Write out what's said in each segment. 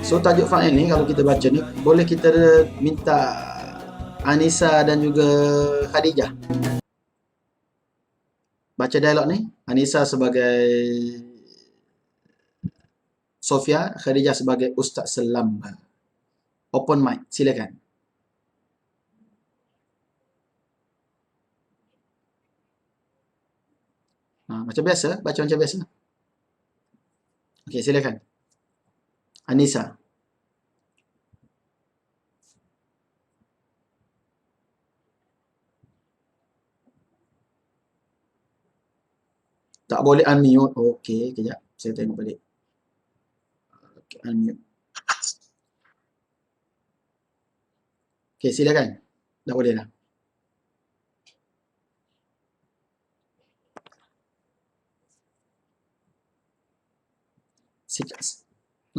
So tajuk fa'il ni kalau kita baca ni boleh kita minta Anissa dan juga Khadijah baca dialog ni. Anissa sebagai Sofia, Khadijah sebagai Ustaz Selam. Open mic, silakan. Macam biasa, baca macam biasa. Okey, silakan. Anissa. Tak boleh unmute. Okey, kejap. Saya tengok balik. Okay, unmute. Okey, silakan. Dah boleh dah.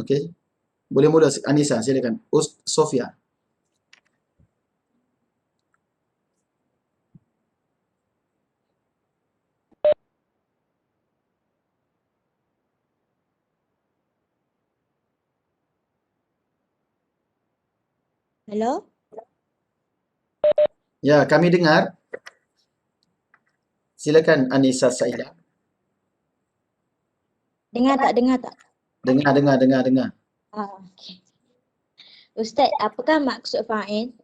Okey. Boleh mula Anissa, silakan. Sofia. Hello? Ya, kami dengar. Silakan Anissa Saidah. Dengar tak? Dengar. Okay. Ustaz, apakah maksud fa'il?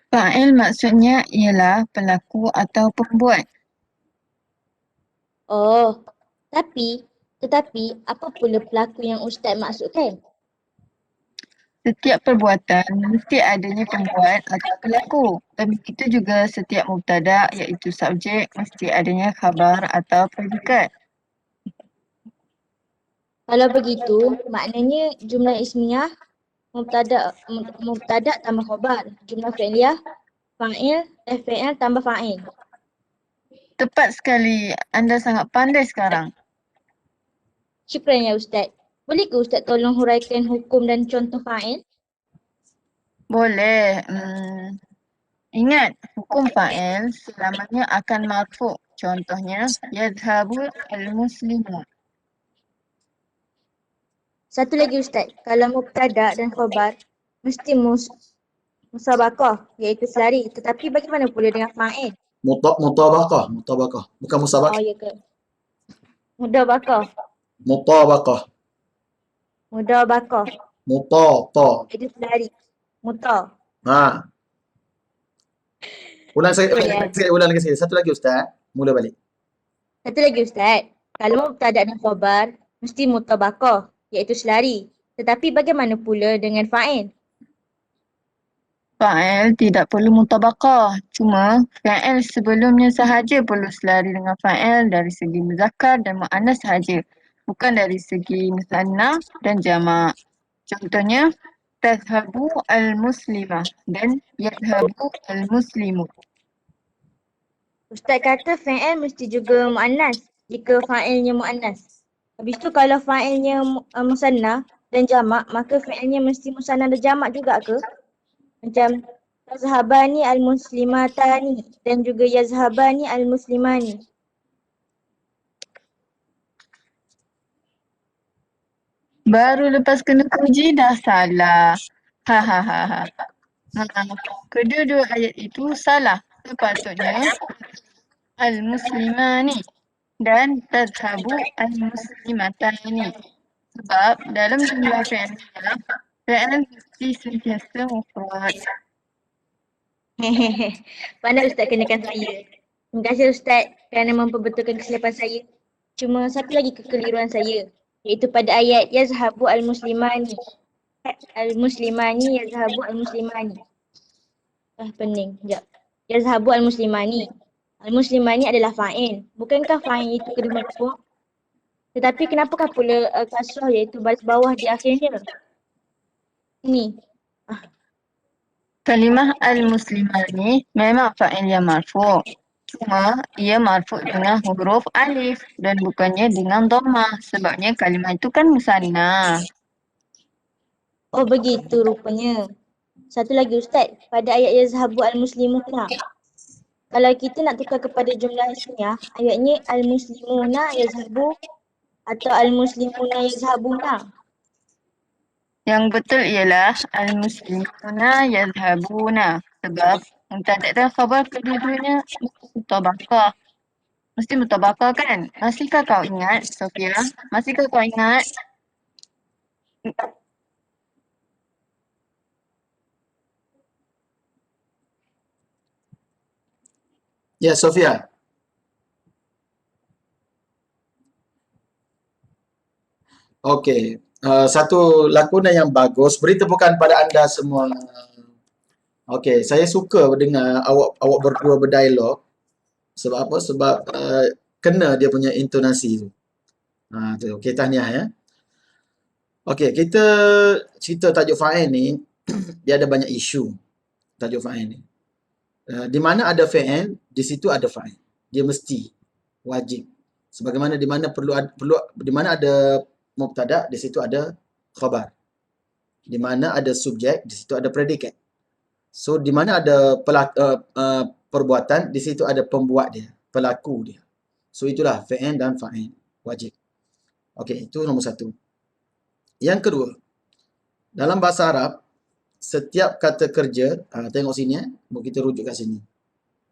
Fa'il maksudnya ialah pelaku atau pembuat. Oh, tetapi apa pula pelaku yang Ustaz maksudkan? Setiap perbuatan mesti adanya pembuat atau pelaku. Dan begitu juga setiap mubtada' iaitu subjek mesti adanya khabar atau predikat. Kalau begitu, maknanya jumlah ismiyah mubtada tambah khabar, jumlah fi'liyah fa'il fi'il tambah fa'il. Tepat sekali. Anda sangat pandai sekarang. Syukran ya Ustaz. Boleh ke Ustaz tolong huraikan hukum dan contoh fa'il? Boleh. Ingat, hukum fa'il selamanya akan marfu'. Contohnya, yadhhabul al-muslimun. Satu lagi Ustaz, kalau mubtada dan khabar mesti musabaqah iaitu selari. Tetapi bagaimana pula dengan fa'il? Mutabaqah. Bukan musabaqah. Oh ya ke? Mudabaqah. Mutabaqah. Itu selari. Muta. Ulang Boleh. lagi sekali. Satu lagi Ustaz. Mula balik. Satu lagi Ustaz, kalau mubtada dan khabar mesti mutabaqah iaitu selari. Tetapi bagaimana pula dengan fa'il? Fa'il tidak perlu mutabaqah. Cuma fa'il sebelumnya sahaja perlu selari dengan fa'il dari segi muzakkar dan mu'annas sahaja. Bukan dari segi musanna dan jamak. Contohnya, tadhhabu al-muslimah dan yadhhabu al-muslimun. Ustaz kata fa'il mesti juga mu'annas jika fa'ilnya mu'annas. Habis tu kalau fa'ilnya musanna dan jamak, maka fa'ilnya mesti musanna dan jamak juga ke? Macam yazhabani al-muslimatani dan juga yazhabani al-muslimani. Baru lepas kena puji dah salah. Ha. Kedua-dua ayat itu salah. Sepatutnya al-muslimani dan tadhhabu al-muslimatani. Sebab dalam jumlah fi'il mesti sentiasa mufrad. Pandai Ustaz kenakan saya. Terima kasih Ustaz kerana memperbetulkan kesilapan saya. Cuma satu lagi kekeliruan saya, iaitu pada ayat yazhabu al-muslimani. Al-muslimani yazhabu al-muslimani. Pening. Sekejap. Yazhabu al-muslimani. Al-muslimani adalah fa'il. Bukankah fa'il itu kena marfu'? Tetapi kenapakah pula kasrah iaitu baris bawah di akhirnya? Ini. Kalimah al-muslimah ni memang fa'il yang marfu'. Cuma ia marfu' dengan huruf alif dan bukannya dengan dhammah. Sebabnya kalimah itu kan musanna. Oh begitu rupanya. Satu lagi Ustaz, pada ayat yazhabu al-muslimuna. Kalau kita nak tukar kepada jumlah ismiyah, ayatnya al-muslimuna yazhabu atau al-muslimuna yazhabuna. Yang betul ialah al-muslimuna yadhhabuna. Sebab mubtada' dan khabar kedua-duanya mesti mutabaqah. Mesti mutabaqah kan? Masihkah kau ingat, Sofia? Masihkah kau ingat? Ya, Sofia. Okey. Satu lakonan yang bagus. Beri tepukan pada anda semua. Okey, saya suka dengar awak berdua berdialog. Sebab apa? Sebab kena dia punya intonasi tu. Tu. Okey, tahniah ya. Okey, kita cerita tajuk fa'il ni, dia ada banyak isu tajuk fa'il ni. Di mana ada fa'il, di situ ada fa'il. Dia mesti, wajib. Sebagaimana di mana di mana ada mubtada, di situ ada khabar. Di mana ada subjek, di situ ada predikat. So, di mana ada perbuatan, di situ ada pembuat dia, pelaku dia. So, itulah fa'il dan fa'il, wajib. Okey, itu nombor satu. Yang kedua, dalam bahasa Arab, setiap kata kerja, tengok sini kita rujuk kat sini.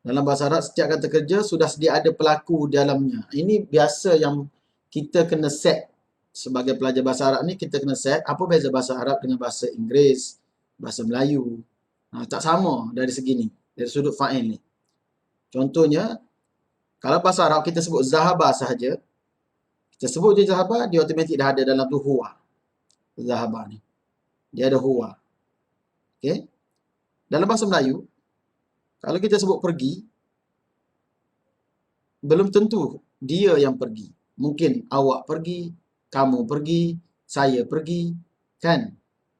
Dalam bahasa Arab, setiap kata kerja sudah sedia ada pelaku dalamnya. Ini biasa yang kita kena set sebagai pelajar bahasa Arab ni, kita kena set apa beza bahasa Arab dengan bahasa Inggeris, bahasa Melayu. Tak sama dari segi ni, dari sudut fa'il ni. Contohnya, kalau bahasa Arab kita sebut zahaba sahaja, kita sebut je zahaba, dia automatik dah ada dalam tu huwa. Zahaba ni. Dia ada huwa. Okey. Dalam bahasa Melayu, kalau kita sebut pergi, belum tentu dia yang pergi. Mungkin awak pergi, kamu pergi, saya pergi, kan?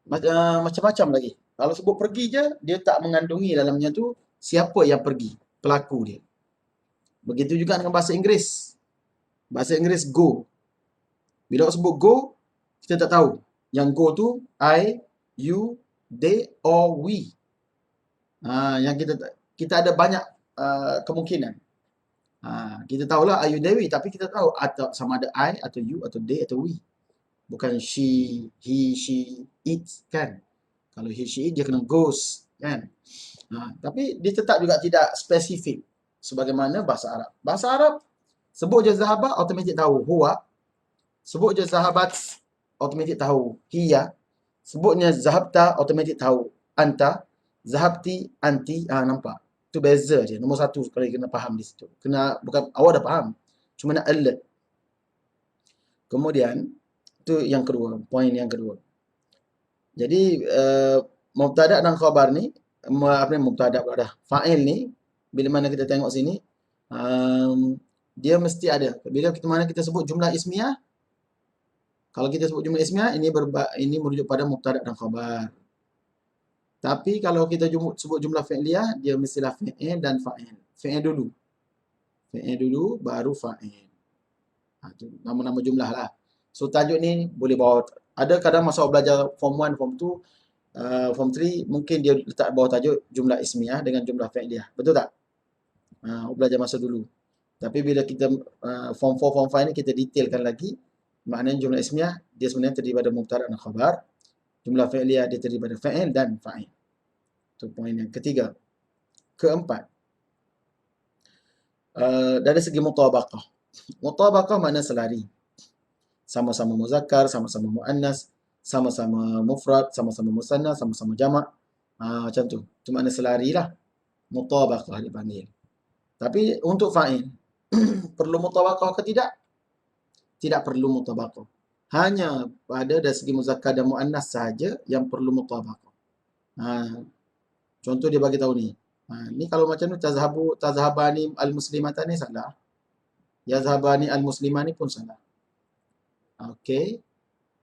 Macam-macam lagi. Kalau sebut pergi je, dia tak mengandungi dalamnya tu siapa yang pergi, pelaku dia. Begitu juga dengan bahasa Inggeris. Bahasa Inggeris go. Bila awak sebut go, kita tak tahu. Yang go tu I, you, they or we. Yang kita ada banyak kemungkinan. Kita tahulah I, you, they, we, tapi kita tahu atau sama ada I atau you atau they atau we. Bukan she, he, she, it, kan? Kalau he, she, it, dia kena goes, kan? Tapi dia tetap juga tidak spesifik sebagaimana bahasa Arab. Bahasa Arab, sebut je zahaba, automatik tahu huwa. Sebut je zahabat, automatik tahu hiya. Sebutnya zahabta, automatik tahu anta. Zahabti, anti, nampak? Itu beza je. Nombor satu sekali kena faham di situ. Bukan awak dah faham. Cuma nak alert. Kemudian, itu yang kedua, poin yang kedua. Jadi, mubtada dan khabar ni, mubtada dah. Fa'il ni, bila mana kita tengok sini, dia mesti ada. Bila kita sebut jumlah ismiyah, kalau kita sebut jumlah ismiyah, ini merujuk pada mubtada dan khabar. Tapi kalau kita sebut jumlah fi'liyah, dia mestilah fi'il dan fa'il. Fi'il dulu. Fi'il dulu, baru fa'il. Itu nama-nama jumlah lah. So, tajuk ni boleh bawa. Ada kadang masa belajar form 1, form 2, form 3, mungkin dia letak bawah tajuk jumlah ismiyah dengan jumlah fi'liyah. Betul tak? Belajar masa dulu. Tapi bila kita form 4, form 5 ni, kita detailkan lagi. Maknanya jumlah ismiyah, dia sebenarnya terdiri pada mubtada dan khabar. Jumlah fi'liyah, dia terdiri pada fa'il dan fa'il. Itu poin yang ketiga. Keempat, dari segi mutabaqah. Mutabaqah makna selari. Sama-sama muzakkar, sama-sama muannas, sama-sama mufrad, sama-sama musanna, sama-sama jamak. Macam tu. Itu makna selari lah. Mutabaqah dipanggil. Tapi untuk fa'il, perlu mutabaqah ke tidak? Tidak perlu mutabaqah. Hanya pada dari segi muzakkar dan muannas sahaja yang perlu mutabaqah. Contoh dia bagi tahu ni. Ni kalau macam ni tazhabani al-muslimatani salah. Yazhabani al-muslimani pun salah. Okey.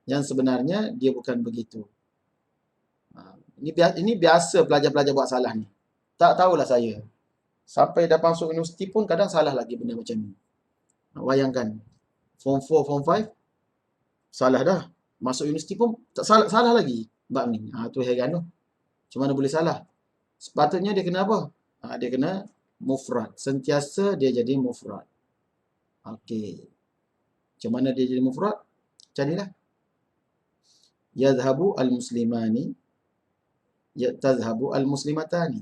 Yang sebenarnya dia bukan begitu. Ini biasa pelajar-pelajar buat salah ni. Tak tahulah saya. Sampai dah masuk universiti pun kadang salah lagi benda macam ni. Bayangkan. Form 4, form 5, salah dah. Masuk universiti pun tak salah lagi. Bab ni. Tu heran tu. Macam mana boleh salah? Sepatutnya dia kena apa? Dia kena mufrad. Sentiasa dia jadi mufrad. Okey. Macam mana dia jadi mufrad? Macam ni lah. Yadhhabu al-muslimani, tadhhabu al-muslimatani.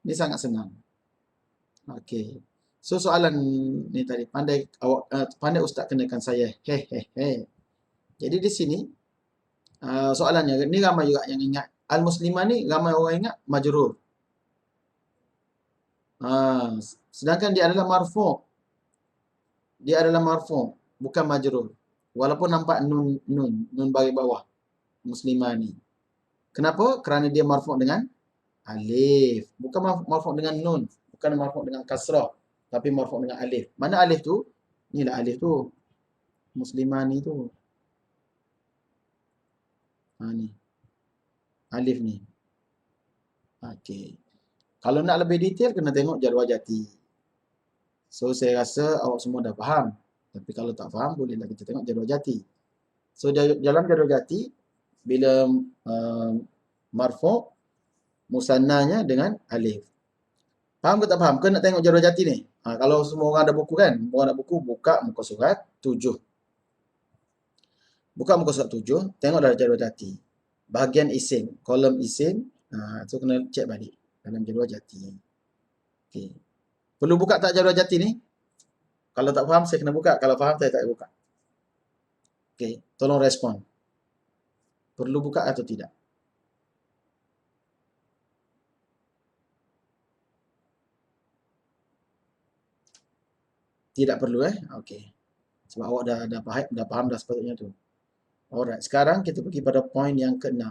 Ini sangat senang. Okey. So soalan ni tadi, pandai ustaz kenakan saya. Jadi di sini soalannya, ni ramai juga yang ingat. Al-muslimah ni ramai orang ingat majrur. Sedangkan dia adalah marfu'. Dia adalah marfu', bukan majrur. Walaupun nampak nun bagi bawah. Muslimah ni. Kenapa? Kerana dia marfu' dengan alif. Bukan marfu' dengan nun. Bukan marfu' dengan kasrah. Tapi marfu' dengan alif. Mana alif tu? Inilah alif tu. Muslimah ni tu. Ni. Alif ni. Okey. Kalau nak lebih detail, kena tengok jadual jati. So, saya rasa awak semua dah faham. Tapi kalau tak faham, bolehlah kita tengok jadual jati. So, dalam jadual jati, bila marfu', musannanya dengan alif. Faham ke tak faham? Ke nak tengok jadual jati ni? Kalau semua orang ada buku kan? Orang ada buku, buka muka surat 7. Buka muka surat 7, tengok dalam jadual jati. Bahagian isim, kolom isim, so kena cek balik dalam jadual jati. Okey. Perlu buka tak jadual jati ni? Kalau tak faham, saya kena buka. Kalau faham, saya tak buka. Okey, tolong respon. Perlu buka atau tidak? Tidak perlu Okey. Sebab awak dah faham dah sepatutnya tu. Alright, sekarang kita pergi pada poin yang ke-6.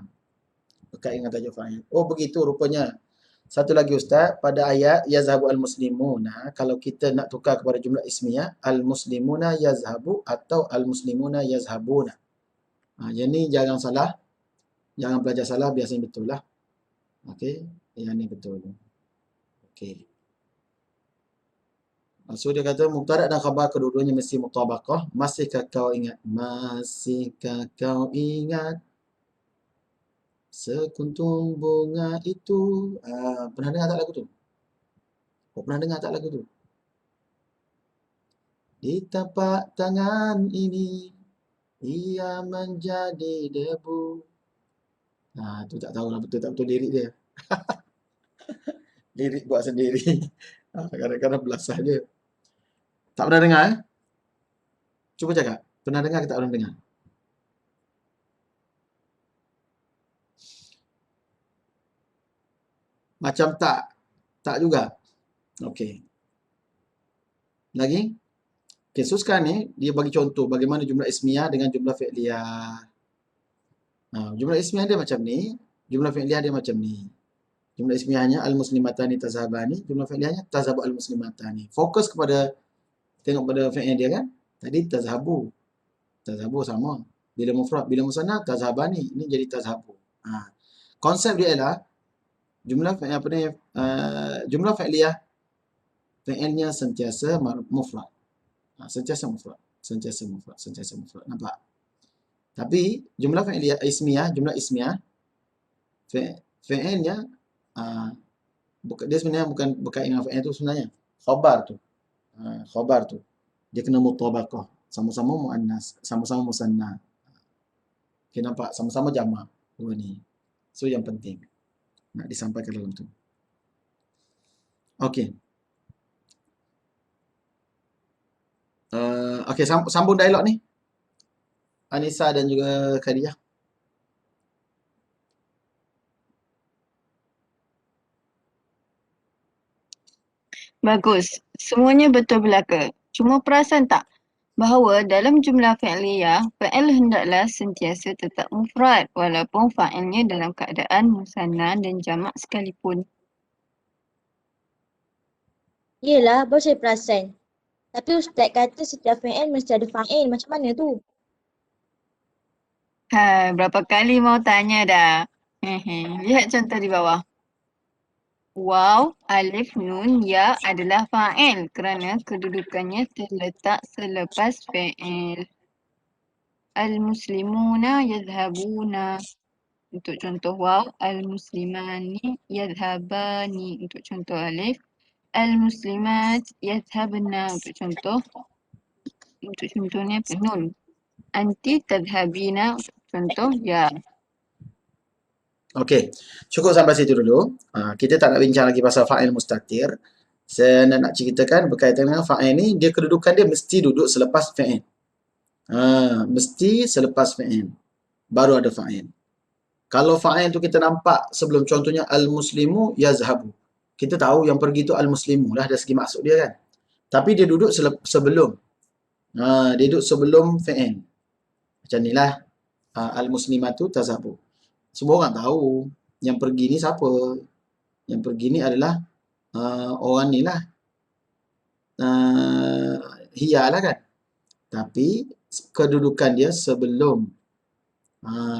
Berkait dengan tajuk fa'il. Oh, begitu rupanya. Satu lagi ustaz, pada ayat yazhabu al-muslimuna, kalau kita nak tukar kepada jumlah ismiyah, al-muslimuna yazhabu atau al-muslimuna yazhabuna. Yang ni jangan salah. Jangan belajar salah, biasanya betul lah. Okey, yang ni betul. Okey. So dia kata mubtada dan khabar kedua-duanya mesti mutabaqah. Masihkah kau ingat? Masihkah kau ingat sekuntum bunga itu? Pernah dengar tak lagu tu? Pernah dengar tak lagu tu? Di tapak tangan ini ia menjadi debu. Tu tak tahulah betul tak betul lirik dia. Lirik buat sendiri. Kadang-kadang belasah je. Tak pernah dengar Cuba cakap. Pernah dengar ke tak pernah dengar? Macam tak. Tak juga. Okey. Lagi? Okey, so sekarang ni dia bagi contoh bagaimana jumlah ismiyah dengan jumlah fi'liyah. Jumlah ismiyah dia macam ni, jumlah fi'liyah dia macam ni. Jumlah ismiyahnya al-muslimatani tazhabani, jumlah fi'liyahnya tazhabu al-muslimatani. Fokus kepada tengok pada fi'il dia kan? Tadi tazhabu. Tazhabu sama. Bila mufrad, bila musanna tazhabani, ini jadi tazhabu. Konsep dia ialah jumlah jumlah fi'liyah fi'ilnya sentiasa mufrad. Sentiasa mufrad. Nampak? Tapi jumlah fi'liyah ismiyah, jumlah ismiyah fi'ilnya dia sebenarnya bukan berkait dengan fi'il tu sebenarnya. Khabar tu. Dia kena mutabaqah. Sama-sama muannas, sama-sama musanna. Okay, nampak? Sama-sama jamak. Dua ni. So yang penting nak disampaikan dalam tu. Okey. Okey, sambung dialog ni. Anissa dan juga Khadijah. Bagus. Semuanya betul belaka. Cuma perasan tak bahawa dalam jumlah fi'liyah, fa'il hendaklah sentiasa tetap mufrad walaupun fa'ilnya dalam keadaan musanna dan jamak sekalipun. Yelah, baru saya perasan. Tapi ustaz kata setiap fi'il mesti ada fa'il. Macam mana tu? Berapa kali mau tanya dah. Lihat contoh di bawah. Waw, alif, nun, ya adalah fa'il kerana kedudukannya terletak selepas fi'il. Al-muslimuna yadhhabuna. Untuk contoh waw, al-muslimani yadhhabani. Untuk contoh alif. Al-muslimat yadhhabna. Untuk contohnya nun. Anti tadhhabina. Untuk Contoh ya. Okey, cukup sampai situ dulu. Kita tak nak bincang lagi pasal fa'il mustatir. Saya nak ceritakan berkaitan dengan fa'il ni, dia kedudukan dia mesti duduk selepas fi'il. Mesti selepas fi'il. Baru ada fa'il. Kalau fa'il tu kita nampak sebelum, contohnya al-muslimu yazhabu. Kita tahu yang pergi tu al-muslimu lah dari segi maksud dia kan. Tapi dia duduk sebelum. Dia duduk sebelum fi'il. Macam ni lah. Al-muslimatu tazhabu. Semua orang tahu yang pergi ni siapa. Yang pergi ni adalah orang ni lah. Hiya lah kan. Tapi kedudukan dia sebelum.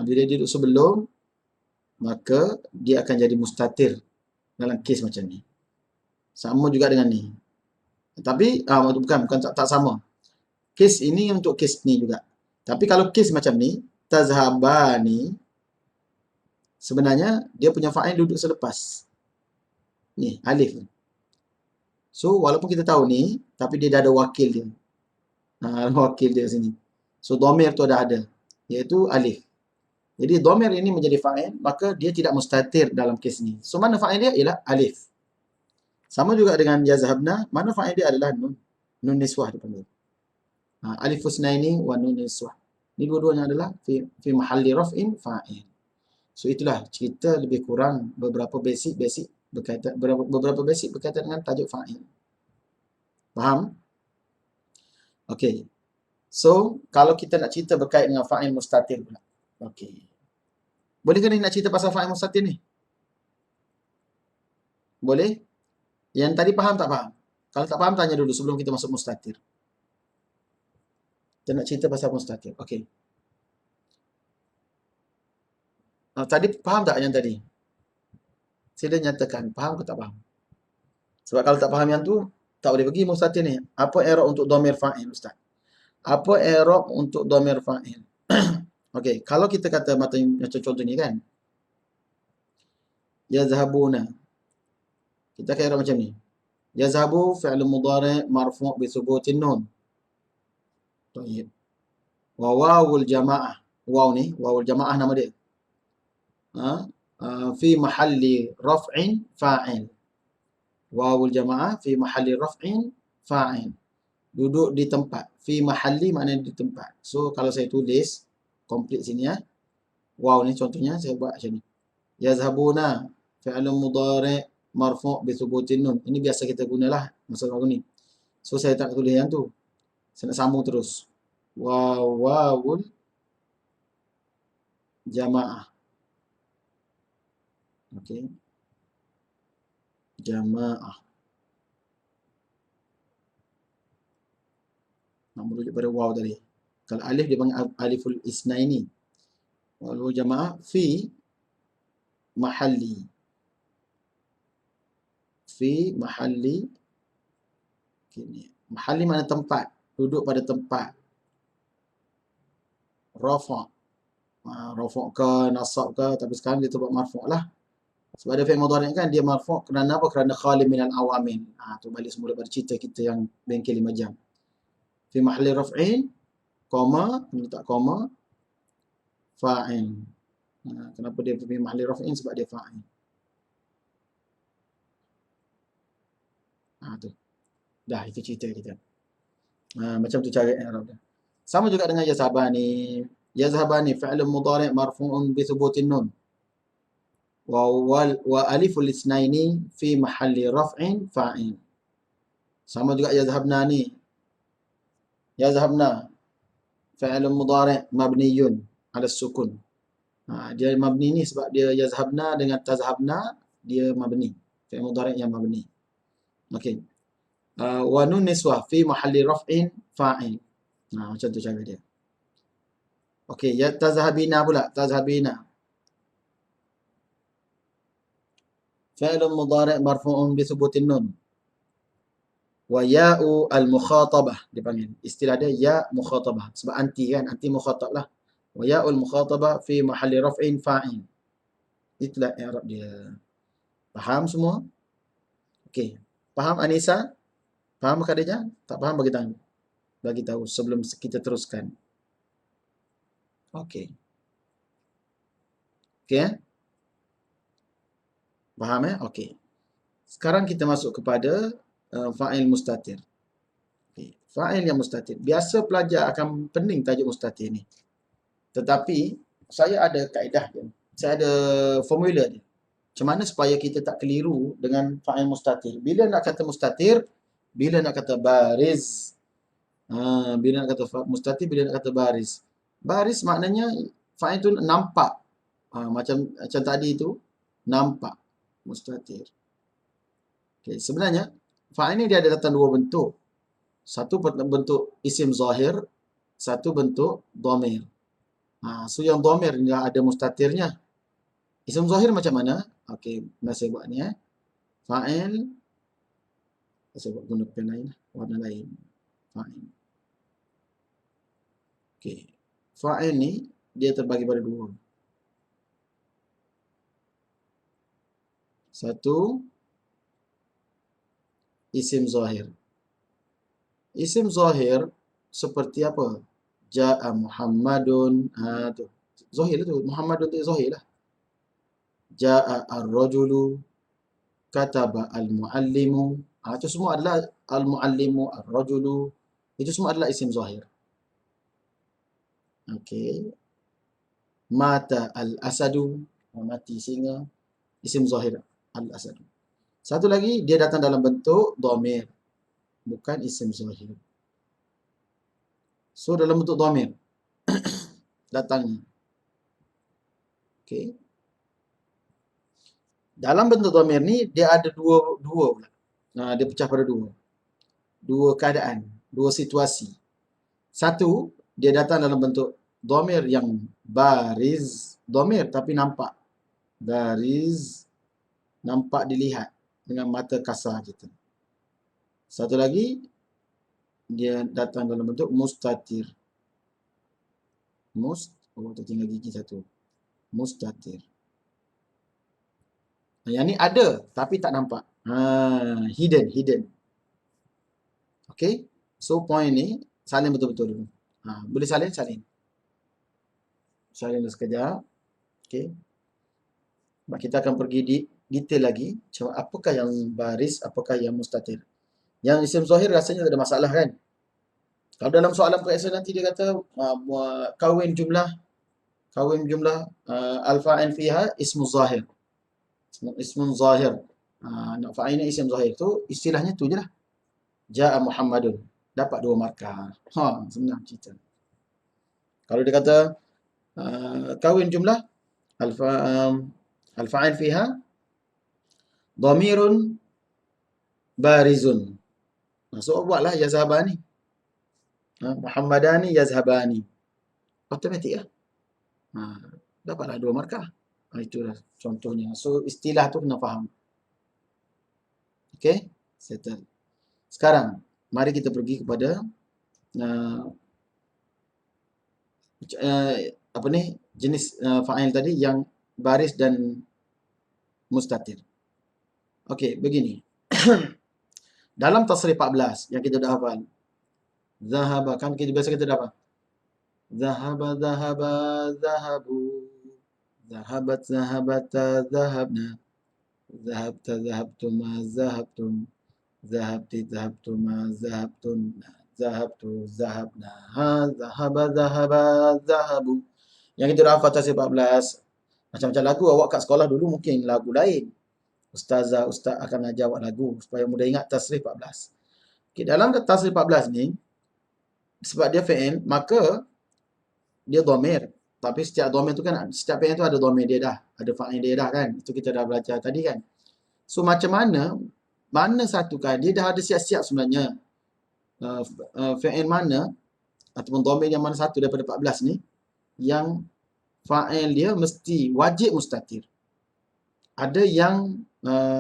Bila dia duduk sebelum, maka dia akan jadi mustatir dalam kes macam ni. Sama juga dengan ni. Tapi bukan tak sama. Kes ini untuk kes ni juga. Tapi kalau kes macam ni, tazhabani, sebenarnya dia punya fa'il duduk selepas. Ni, alif. So, walaupun kita tahu ni, tapi dia dah ada wakil dia. Wakil dia sini. So, dhamir tu dah ada. Iaitu alif. Jadi, dhamir ini menjadi fa'il, maka dia tidak mustatir dalam kes ni. So, mana fa'il dia? Ialah alif. Sama juga dengan yazhabna, mana fa'il dia adalah nun. Nun niswah dipanggil. Alif husnaini wa nun niswah. Ini dua-duanya adalah fi mahalli raf'in fa'il. So, itulah cerita lebih kurang beberapa basic berkaitan dengan tajuk fa'il. Faham? Okey. So, kalau kita nak cerita berkait dengan fa'il mustatir pula. Okey. Boleh ke ni nak cerita pasal fa'il mustatir ni? Boleh? Yang tadi faham tak faham? Kalau tak faham, tanya dulu sebelum kita masuk mustatir. Kita nak cerita pasal mustatir. Okey. Tadi faham tak yang tadi? Sila nyatakan, faham ke tak faham? Sebab kalau tak faham yang tu, tak boleh pergi mustatir ni. Apa i'rab untuk dhamir fa'il, Ustaz? Apa i'rab untuk dhamir fa'il? Okey, kalau kita kata macam contoh ni kan. Yazhabuna. Kita akan i'rab macam ni. Yazhabu fi'l mudhari' marfu' bi thubutin nun. Baik. Wa wawul jamaah. Waw ni, wawul jamaah nama dia. Fi mahalli raf'in fa'il. Wawul jamaah fi mahalli raf'in fa'il. Duduk di tempat. Fi mahalli maknanya di tempat. So, kalau saya tulis komplit sini ya. Waw ni contohnya saya buat macam ni. Yazhabuna fi'l mudhari' marfu' bi thubutin nun. Ini biasa kita gunalah masa lagu ni. So, saya tak tulis yang tu. Saya nak sambung terus. Wawul jamaah. Okey. Jamaah. Nak merujuk pada waw tadi. Kalau alif dia panggil aliful isnaini. Wawul jamaah fi mahalli. Fi mahalli. Mahalli mana tempat. Duduk pada tempat. Rafa'. Rafa' ke, nasab ke. Tapi sekarang dia buat marfu' lah. Sebab ada fi'il mudhari' kan dia marfu' kerana apa? Kerana khali minal awamin. Tu balik semula pada cerita kita yang bengkel 5 jam. Fi mahalli raf'in, koma, letak koma, fa'il. Kenapa dia fi mahalli raf'in? Sebab dia fa'il. Tu. Dah, itu cerita kita. Macam tu cara i'rab dia. Sama juga dengan yazhabani. Yazhabani fi'l mudhari' marfu'un bi thubutin nun. Wa aliful isnaini fi mahalli raf'in fa'il. Sama juga yazhabna ni. Yazhabna fi'l mudhari' mabniyun 'ala sukun. Dia mabni ni sebab dia yazhabna dengan tazhabna dia mabni. Fi'il mudhari' yang mabni. Okey. Wa nun niswah fi mahalli raf'in fa'il. Macam tu cara dia. Okey, ya tazhabina pula, tazhabina. Fi'l mudhari' marfu'un bi thubutin nun. Wa ya'u al-mukhatabah dipanggil. Istilah dia ya mukhatabah. Sebab anti kan, anti mukhatab lah. Wa ya'u al-mukhatabah fi mahalli raf'in fa'il. Itulah i'rab dia. Faham semua? Okey. Faham Anisa? Faham Khadijah? Tak faham bagi tahu sebelum kita teruskan. Okey. Okey eh? Faham eh? Okey. Sekarang kita masuk kepada fa'il mustatir. Okay. Fa'il yang mustatir. Biasa pelajar akan pening tajuk mustatir ni. Tetapi saya ada kaedah dia. Saya ada formula dia. Macam mana supaya kita tak keliru dengan fa'il mustatir. Bila nak kata mustatir, bila nak kata bariz. Bila nak kata mustatir, bila nak kata baris. Baris maknanya fa'il tu nampak. Macam tadi tu, nampak. Mustatir. Okay. Sebenarnya, fa'il ni dia ada datang dua bentuk. Satu bentuk isim zahir, satu bentuk dhamir. So yang dhamir ni ada mustatirnya. Isim zahir macam mana? Okey, saya buat ni Fa'il. Saya buat guna pen lain, warna lain. Fa'il. Okey. Fa'il ni dia terbagi pada dua. Satu isim zahir. Isim zahir seperti apa? Ja'a Muhammadun. Tu. Zahir tu. Muhammadun tu zahir lah. Ja'a ar-rajulu. Kataba al-muallimu. Itu semua adalah al-muallimu, ar-rajulu. Itu semua adalah isim zahir. Okey. Mata al-asadu. Mati singa. Isim zahir al-asadu. Satu lagi, dia datang dalam bentuk dhamir. Bukan isim zahir. So, dalam bentuk dhamir. Datangnya. Okey. Dalam bentuk dhamir ni, dia ada dua pula. Dia pecah pada dua. Dua keadaan. Dua situasi. Satu, dia datang dalam bentuk dhamir yang bariz. Dhamir tapi nampak. Bariz. Nampak dilihat. Dengan mata kasar kita. Satu lagi, dia datang dalam bentuk mustatir. Tertinggal gigi satu. Mustatir. Yang ni ada, tapi tak nampak. Hidden. Okay. So, point ni, salin betul-betul dulu. Boleh salin? Salin dulu sekejap. Okay. Kita akan pergi di detail lagi. Apakah yang baris, apakah yang mustatir. Yang isim zahir rasanya tak ada masalah kan. Kalau dalam soalan periksa nanti dia kata kawin jumlah al-fa'il fiha ismu zahir. Ismun zahir. Nak fa'ilnya isim zahir tu istilahnya tu je lah. Ja'a Muhammadun. Dapat 2 markah. Senang cerita. Kalau dia kata kawin jumlah al-fa'il fiha dhamirun barizun. So buatlah yazhabani. Muhammadani yazhabani. Automatik lah. Dapatlah 2 markah. Itulah contohnya. So istilah tu kena faham. Okay, settle. Sekarang mari kita pergi kepada jenis fa'il tadi yang baris dan mustatir. Okey, begini. Dalam tasrif 14 yang kita dah hafal. Zahaba, kan kita biasa kita dah apa? Zahaba, zahabu. Zahabat, zahabata, zahabna. Zahabta, zahabtuma, zahabtum. Zahabti, zahabtuma, zahabtunna. Zahabtu, zahabna. Zahaba, zahabu. Yang kita dah hafal tasrif 14. Macam-macam lagu awak kat sekolah dulu mungkin lagu lain. Ustaz akan ajar awak lagu supaya mudah ingat tasrif 14. Okay, dalam tasrif 14 ni, sebab dia fi'il, maka dia dhamir. Tapi setiap dhamir tu kan, setiap fi'il tu ada dhamir dia dah. Ada fa'il dia dah kan. Itu kita dah belajar tadi kan. So macam mana satu kan, dia dah ada siap-siap sebenarnya. Fi'il mana, ataupun dhamir yang mana satu daripada 14 ni, yang fa'il dia mesti wajib mustatir. Ada yang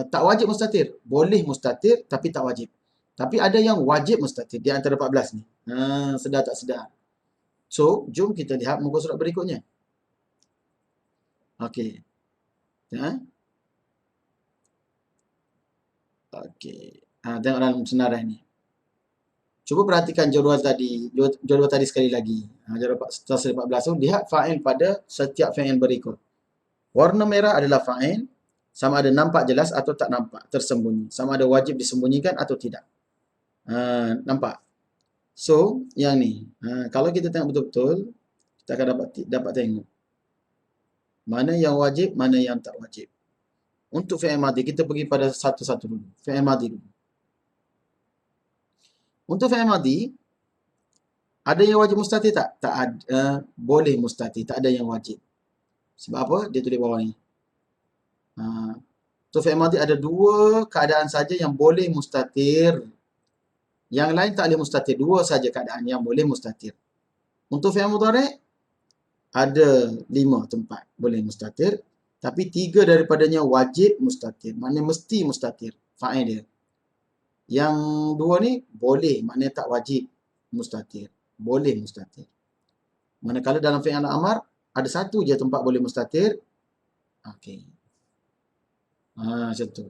tak wajib mustatir. Boleh mustatir tapi tak wajib. Tapi ada yang wajib mustatir di antara 14 ni. Sedar tak sedar. So, jom kita lihat muka surat berikutnya. Okey. Okey. Tengok dalam senarai ni. Cuba perhatikan jadual tadi sekali lagi. Jadual tasrif 14 tu lihat fa'il pada setiap fi'il berikut. Warna merah adalah fa'il, sama ada nampak jelas atau tak nampak, tersembunyi. Sama ada wajib disembunyikan atau tidak. Nampak? So, yang ni. Kalau kita tengok betul-betul, kita akan dapat tengok. Mana yang wajib, mana yang tak wajib. Untuk fi'il madhi, kita pergi pada satu-satu dulu. Fi'il madhi dulu. Untuk fi'il madhi, ada yang wajib mustatir tak? Tak ada. Boleh mustatir, tak ada yang wajib. Sebab apa? Dia tulis bawah ni. Untuk fi'il madhi ada dua keadaan saja yang boleh mustatir. Yang lain tak boleh mustatir. Dua saja keadaan yang boleh mustatir. Untuk fi'il mudhari' ada 5 tempat boleh mustatir. Tapi 3 daripadanya wajib mustatir. Maknanya mesti mustatir. Fa'il dia. Yang 2 ni boleh. Maknanya tak wajib mustatir. Boleh mustatir. Manakala dalam fi'il al-amar ada satu je tempat boleh mustatir. Okey. Macam tu.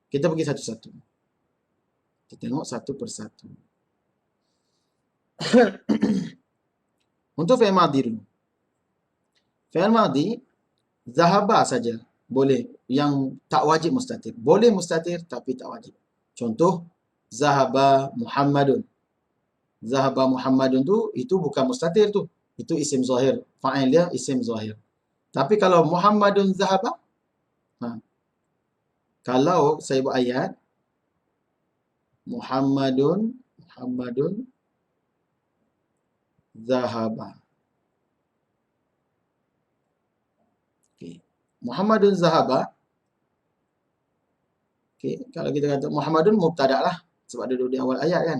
Kita pergi satu-satu. Kita tengok satu persatu. Untuk fi'il madhi dulu. Fi'il madhi, zahaba saja boleh. Yang tak wajib mustatir. Boleh mustatir tapi tak wajib. Contoh, zahaba Muhammadun. Zahaba Muhammadun tu, itu bukan mustatir tu. Itu isim zahir. Fa'il dia isim zahir. Tapi kalau Muhammadun zahaba, kalau saya buat ayat, Muhammadun zahaba. Okay. Muhammadun zahaba. Okay. Kalau kita kata Muhammadun mubtada lah. Sebab dia duduk di awal ayat kan.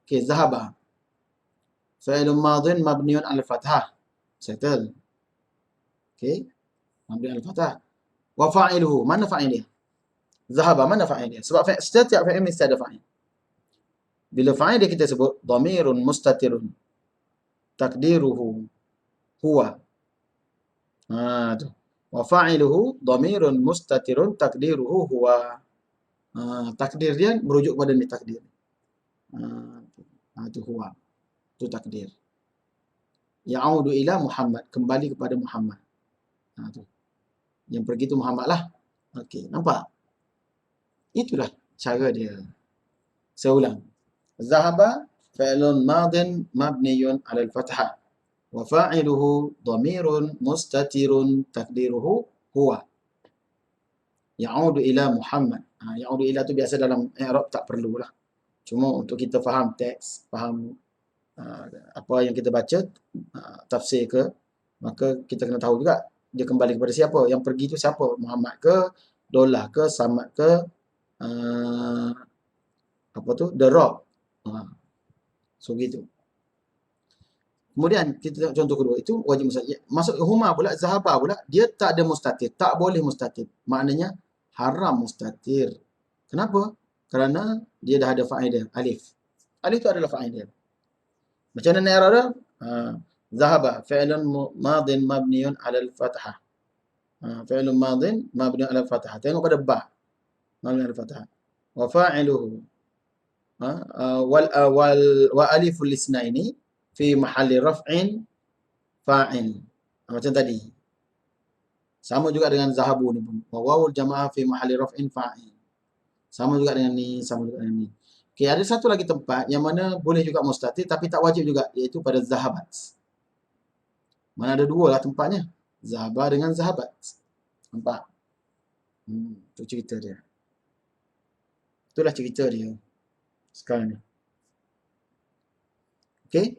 Okay. Zahaba. Fa'ilun madhin mabniun al-fathah. Settle. Okay. Mabniun al-fathah. Wa fa'iluhu. Mana fa'il dia? Zahaba. Mana fa'il dia? Sebab setiap fa'il mesti ada fa'il. Bila fa'il dia kita sebut dhamirun mustatirun. Takdiruhu huwa. Tu. Wa fa'iluhu dhamirun mustatirun takdiruhu huwa. Takdir dia merujuk pada ni takdir. Itu huwa. Itu takdir. Ya'udu ila Muhammad. Kembali kepada Muhammad. Tu. Yang pergi tu Muhammad lah. Okey, nampak? Itulah cara dia. Saya ulang. Zahaba fi'lun madin mabniyun 'ala al-fathah. Wa fa'iluhu dhamirun mustatirun takdiruhu huwa. Ya'udu ila Muhammad. Ya'udu ila tu biasa dalam i'rab tak perlulah. Cuma untuk kita faham teks, faham apa yang kita baca, tafsir ke, maka kita kena tahu juga dia kembali kepada siapa. Yang pergi tu siapa? Muhammad ke, Dolah ke, Samad ke, apa tu? The Rock. So gitu. Kemudian kita tengok contoh kedua, itu wajib mustatir. Masuk huma pula, zahaba pula, dia tak ada mustatir, tak boleh mustatir. Maknanya haram mustatir. Kenapa? Kerana dia dah ada fa'il dia, alif. Alif tu adalah fa'il dia. Macam mana i'rab dia? Zahaba fi'lun madin mabniun 'ala al-fathah. Fi'lun madin mabniun 'ala al-fathah. Tengok pada ba. Mabniun 'ala al-fathah. Wa fa'iluhu wa aliful lisnaini fi mahalli raf'in fa'il. Macam tadi. Sama juga dengan zahabu ni pun. Wa wawul jamaah fi mahalli raf'in fa'il. Sama juga dengan ni, sama juga dengan ni. Okey, ada satu lagi tempat yang mana boleh juga mustatir tapi tak wajib juga, iaitu pada zahabat. Mana ada dua lah tempatnya. Zahaba dengan zahabat. Nampak? Itu cerita dia. Itulah cerita dia sekarang ni. Okey?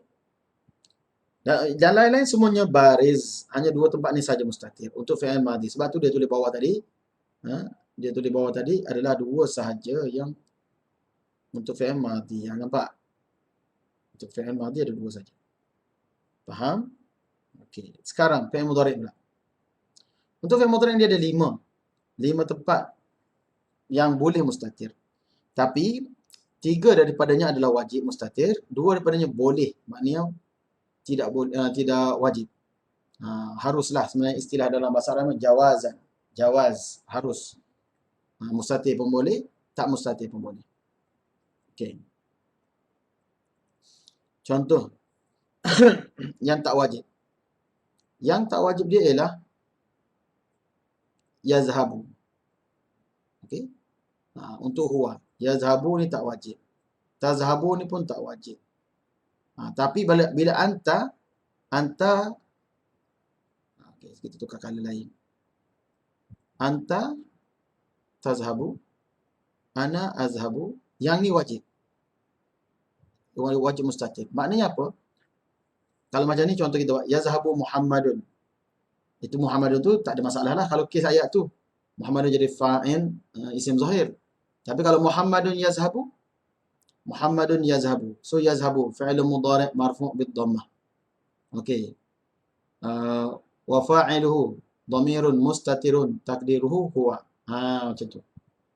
Dan lain-lain semuanya bariz. Hanya dua tempat ni saja mustatir. Untuk fi'il madhi. Sebab tu dia tulis bawah tadi. Dia tulis bawah tadi adalah dua sahaja yang untuk fi'il madhi. Nampak? Untuk fi'il madhi ada dua saja. Faham? Okey. Sekarang fi'il mudhari' pula. Untuk fi'il mudhari' dia ada 5. 5 tempat yang boleh mustatir. Tapi 3 daripadanya adalah wajib mustatir, 2 daripadanya boleh. Maknanya tidak wajib. Haruslah sebenarnya istilah dalam bahasa Arab jawazan. Jawaz, harus. Mustatir pun boleh, tak mustatir pun boleh. Okey. Contoh yang tak wajib. Yang tak wajib dia ialah yazhabu. Okey. Untuk huwa. Yazhabu ni tak wajib. Tazhabu ni pun tak wajib. Tapi bila anta okey, kita tukar kala lain. Anta tazhabu, ana azhabu, yang ni wajib. Wajib mustatir. Maknanya apa? Kalau macam ni contoh kita buat yazhabu Muhammadun. Itu Muhammadun tu tak ada masalah lah kalau kes ayat tu. Muhammadun jadi fa'il, isim zahir. Tapi kalau Muhammadun yazhabu, So yazhabu fi'il mudhari' marfu' bid dhammah. Okey. Wa fa'iluhu dhamirun mustatirun taqdiruhu huwa. Macam tu.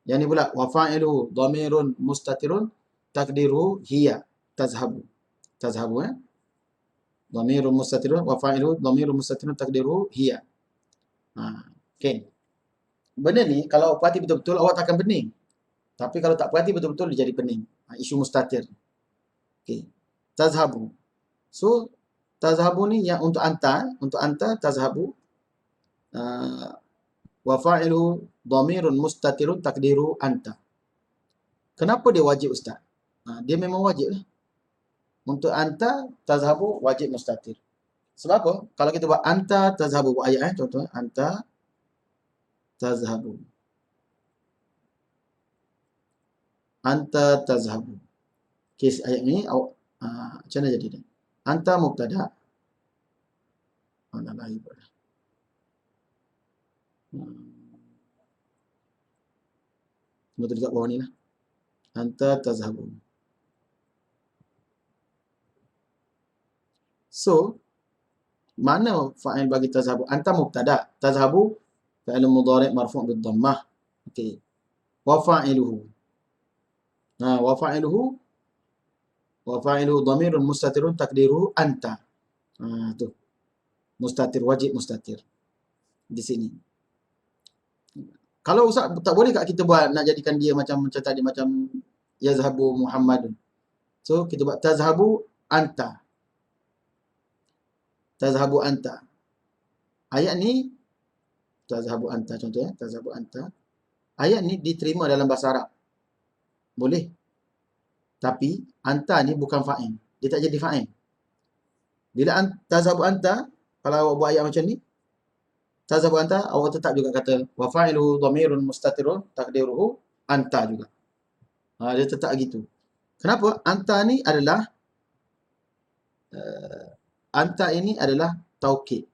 Yang ni pula wa fa'iluhu dhamirun mustatirun taqdiruhu hiya tazhabu. Tazhabu dhamirun mustatirun wa fa'iluhu dhamirun mustatirun taqdiruhu hiya. Okey. Benda ni kalau perhati betul-betul awak takkan pening. Tapi kalau tak perhati betul-betul dia jadi pening. Isu mustatir. Okey. Tazhabu. So tazhabu ni yang untuk anta tazhabu wa fa'ilu dhamirun mustatirun taqdiru anta. Kenapa dia wajib ustaz? Dia memang wajib lah. Untuk anta tazhabu wajib mustatir. Sebab apa? Kalau kita buat anta tazhabu buat ayat contoh anta tazhabu. Anta tazhabu. Kes ayat ni macam mana jadi dia? Anta mubtada. Mana lain pula. Betul dekat bawah ni lah. Anta tazhabu. So, mana fa'il bagi tazhabu? Anta mubtada. Tazhabu fa'il mudhari' marfu' bid dhammah. Okey. Wa fa'iluhu. Wa fa'iluhu dhamirun mustatirun taqdiruhu anta. Tu. Mustatir, wajib mustatir. Di sini. Kalau ustaz tak boleh kat kita buat nak jadikan dia macam tadi macam yazhabu Muhammadun. So kita buat tazhabu anta. Tazhabu anta. Ayat ni tazhabu anta contohnya, tazhabu anta. Ayat ni diterima dalam bahasa Arab. Boleh. Tapi anta ni bukan fa'il. Dia tak jadi fa'il. Bila tazhabu anta, kalau awak buat ayat macam ni, tazhabu anta, awak tetap juga kata wa fa'iluhu dhamirun mustatirun taqdiruhu anta juga. Dia tetap gitu. Kenapa? Anta ni adalah anta ini adalah taukid.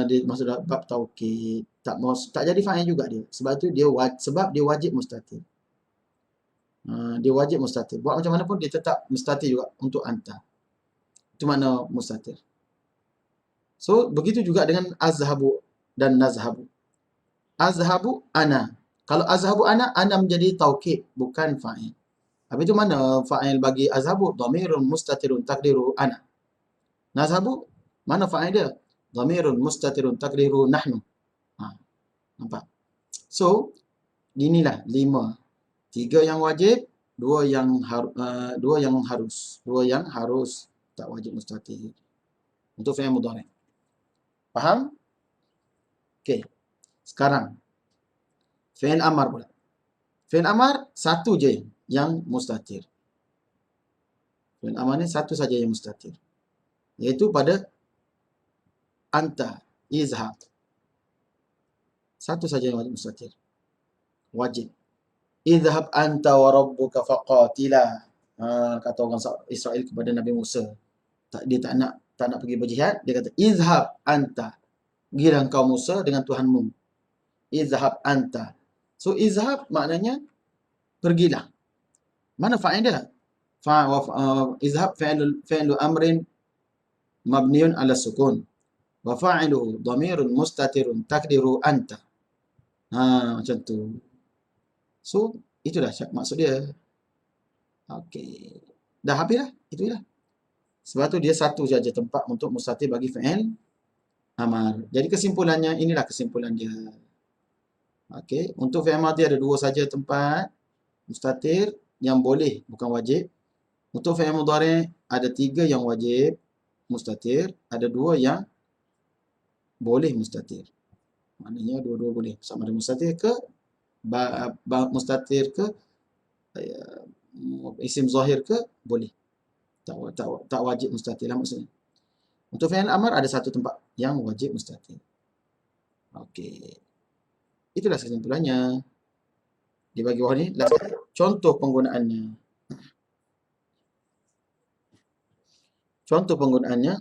Dia maksud bab taukid. Tak jadi fa'il juga dia. Sebab tu dia wajib mustatir. Dia wajib mustatir. Buat macam mana pun dia tetap mustatir juga untuk anta. Itu makna mustatir. So, begitu juga dengan azhabu dan nazhabu. Azhabu ana. Kalau azhabu ana menjadi taukid, bukan fa'il. Habis itu mana fa'il bagi azhabu? Dhamirun mustatirun taqdiru ana. Nazhabu, mana fa'il dia? Dhamirun mustatirun taqdiru nahnu. Nampak? So, inilah 5. 3 yang wajib, 2 yang harus. 2 yang harus tak wajib mustatir. Untuk fi'il mudhari'. Faham? Okey. Sekarang fi'il amar pula. Fi'il amar satu je yang mustatir. Fi'il amar ni satu saja yang mustatir. Iaitu pada anta, izhab. Satu saja yang wajib mustatir. Wajib. Izhab anta wa rabbuka faqatila. Kata orang Israel kepada Nabi Musa. Dia tak nak pergi berjihad, dia kata izhab anta. Pergilah engkau Musa dengan Tuhanmu. Izhab anta. So izhab maknanya pergilah. Mana fa'il dia? Izhab fi'lu amrin mabniun ala sukun. Wa fa'iluhu dhamirun mustatirun taqdiru anta. Macam tu. So itulah maksud dia. Okey. Dah habis lah. Itulah. Sebab tu dia satu saja tempat untuk mustatir bagi fi'il amar. Jadi kesimpulannya, inilah kesimpulan dia. Okey, untuk fi'il madhi ada 2 saja tempat mustatir yang boleh, bukan wajib. Untuk fi'il mudhari' ada 3 yang wajib mustatir, ada 2 yang boleh mustatir. Maknanya dua-dua boleh. Sama ada mustatir ke mustatir ke isim zahir ke boleh. Tak wajib mustatir lah maksudnya. Untuk fi'il amar ada satu tempat yang wajib mustatir. Okey. Itulah kesimpulannya. Di bagi bawah ni contoh penggunaannya. Contoh penggunaannya.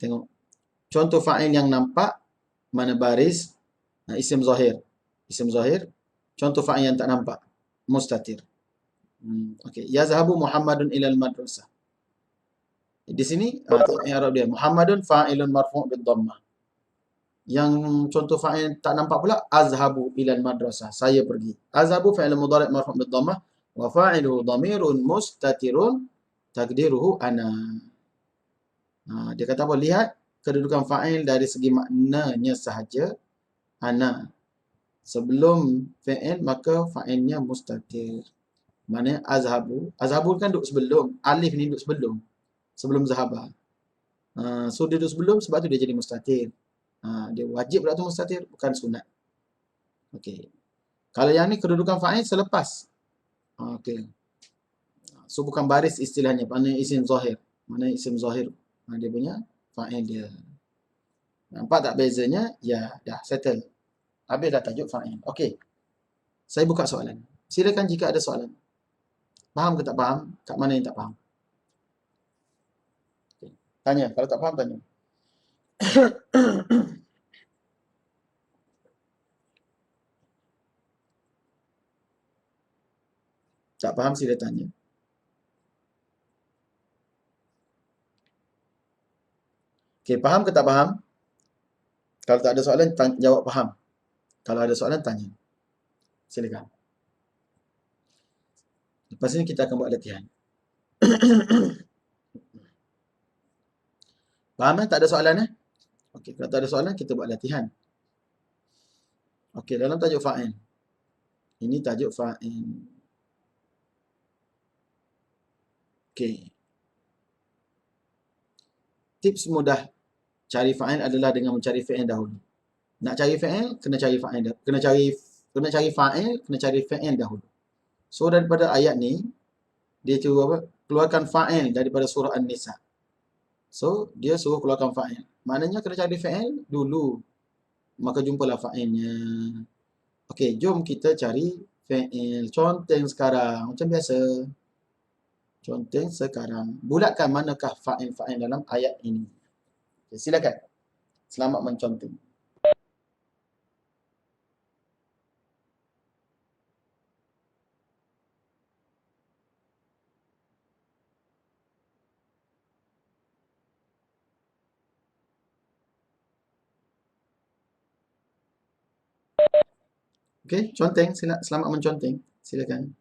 Tengok. Contoh fa'il yang nampak mana baris isim zahir. Isim zahir. Contoh fa'il yang tak nampak mustatir. Okey. Yazhabu Muhammadun ilal madrasah. Di sini i'rab dia Muhammadun fa'ilun marfu' bid dhammah. Yang contoh fa'il tak nampak pula azhabu ilal madrasah. Saya pergi. Azhabu fa'il mudhari' marfu' bid dhammah wa fa'iluhu dhamirun mustatirun taqdiruhu ana. Dia kata apa? Lihat kedudukan fa'il dari segi maknanya sahaja ana. Sebelum fi'il maka fa'ilnya mustatir. Maknanya azhabu. Azhabu kan duduk sebelum. Alif ni duduk sebelum. Sebelum zahaba. So dia duduk sebelum sebab tu dia jadi mustatir. Dia wajib pula tu mustatir, bukan sunat. Okey. Kalau yang ni kedudukan fa'il selepas. Okey. So bukan baris istilahnya, maknanya isim zahir. Maknanya isim zahir. Dia punya fa'il dia. Nampak tak bezanya? Ya, dah settle. Habis dah tajuk fa'il. Okey. Saya buka soalan. Silakan jika ada soalan. Faham ke tak faham? Kat mana yang tak faham? Okay. Tanya. Kalau tak faham, tanya. Tak faham, sila tanya. Okey, faham ke tak faham? Kalau tak ada soalan, jawab faham. Kalau ada soalan, tanya. Silakan. Lepas ini kita akan buat latihan. Faham tak ada soalan Okey, kalau tak ada soalan, kita buat latihan. Okey, dalam tajuk fa'il. Ini tajuk fa'il. Okey. Tips mudah cari fa'il adalah dengan mencari fi'il dahulu. Nak cari fi'il, kena cari fa'il dahulu. Kena cari fa'il, kena cari fi'il dahulu. So daripada ayat ni, dia suruh apa? Keluarkan fa'il daripada surah An-Nisa. So dia suruh keluarkan fa'il. Maknanya kena cari fi'il dulu. Maka jumpalah fa'ilnya. Okey, jom kita cari fi'il. Conteng sekarang. Macam biasa. Conteng sekarang. Bulatkan manakah fa'il-fa'il dalam ayat ini. Okay, silakan. Selamat menconteng. Okey, conteng. Selamat menconteng. Silakan.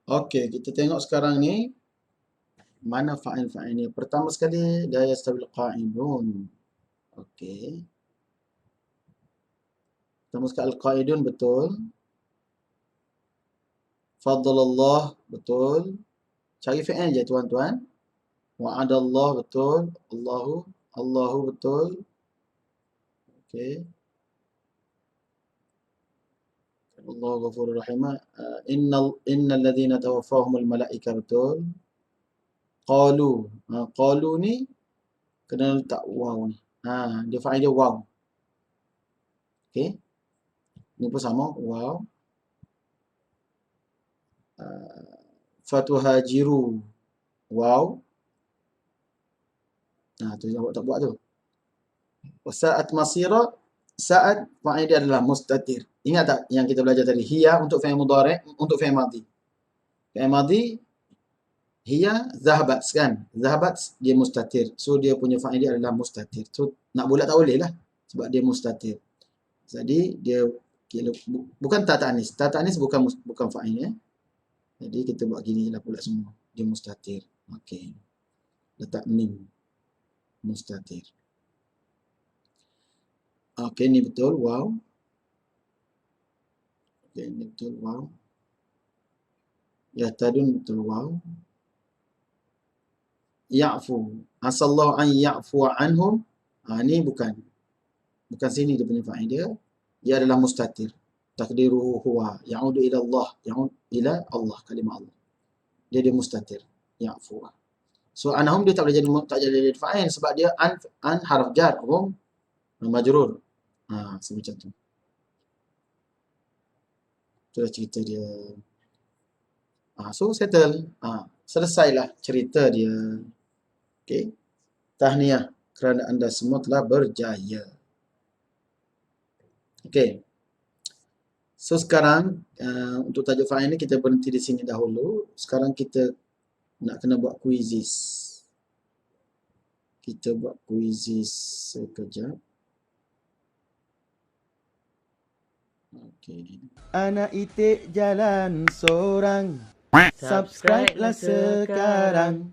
Okey, kita tengok sekarang ni mana fa'il-fa'ilnya. Pertama sekali la yastawil qa'idun. Okey. Pertama sekali al-qa'idun betul. Faddalallah betul. Cari fi'il je tuan-tuan. Wa'adallah betul. Allahu betul. Okey. Allahu ghafurur rahim. Innal ladzina tawaffahumul malaika betul. Qalu ni kena letak waw ni. Dia fa'il dia waw. Okey. Ni pun sama waw. Fatuhajiru waw. Tu yang awak tak buat tu. Sa'at masira, sa'at fa'il dia adalah mustatir. Ingat tak yang kita belajar tadi? Hiya untuk fi'il mudhari', untuk fi'il madhi. Fi'il madhi hiya zahabat kan? Zahabat dia mustatir. So dia punya fa'il dia adalah mustatir. So nak bulat tak boleh lah sebab dia mustatir. Jadi dia bukan ta ta'nis. Ta ta'nis bukan fa'il ya. Jadi kita buat gini lah pula semua. Dia mustatir. Okey. Letak mim. Mustatir. Okey, ni betul. Wow. Okey, ni betul. Wow. Yahtadun betul. Wow. Ya'fu. Asallahu an ya'fu anhum. Ni bukan. Bukan sini dia punya fa'il dia. Dia adalah mustatir. Takdiruhu huwa. Ya'udu ila Allah. Ya'udu ila Allah. Kalimah Allah. Dia mustatir. Ya'fu. So anhum dia tak boleh jadi fa'il sebab dia an harf jar. Hum majrur. Semacam tu. Itulah cerita dia. So settle. Selesailah cerita dia. Okey. Tahniah kerana anda semua telah berjaya. Okey. So sekarang untuk tajuk fa'il ni kita berhenti di sini dahulu. Sekarang kita nak kena buat quizzes. Kita buat quizzes sekejap. Okey. Anak itik jalan sorang. Subscribe lah sekarang.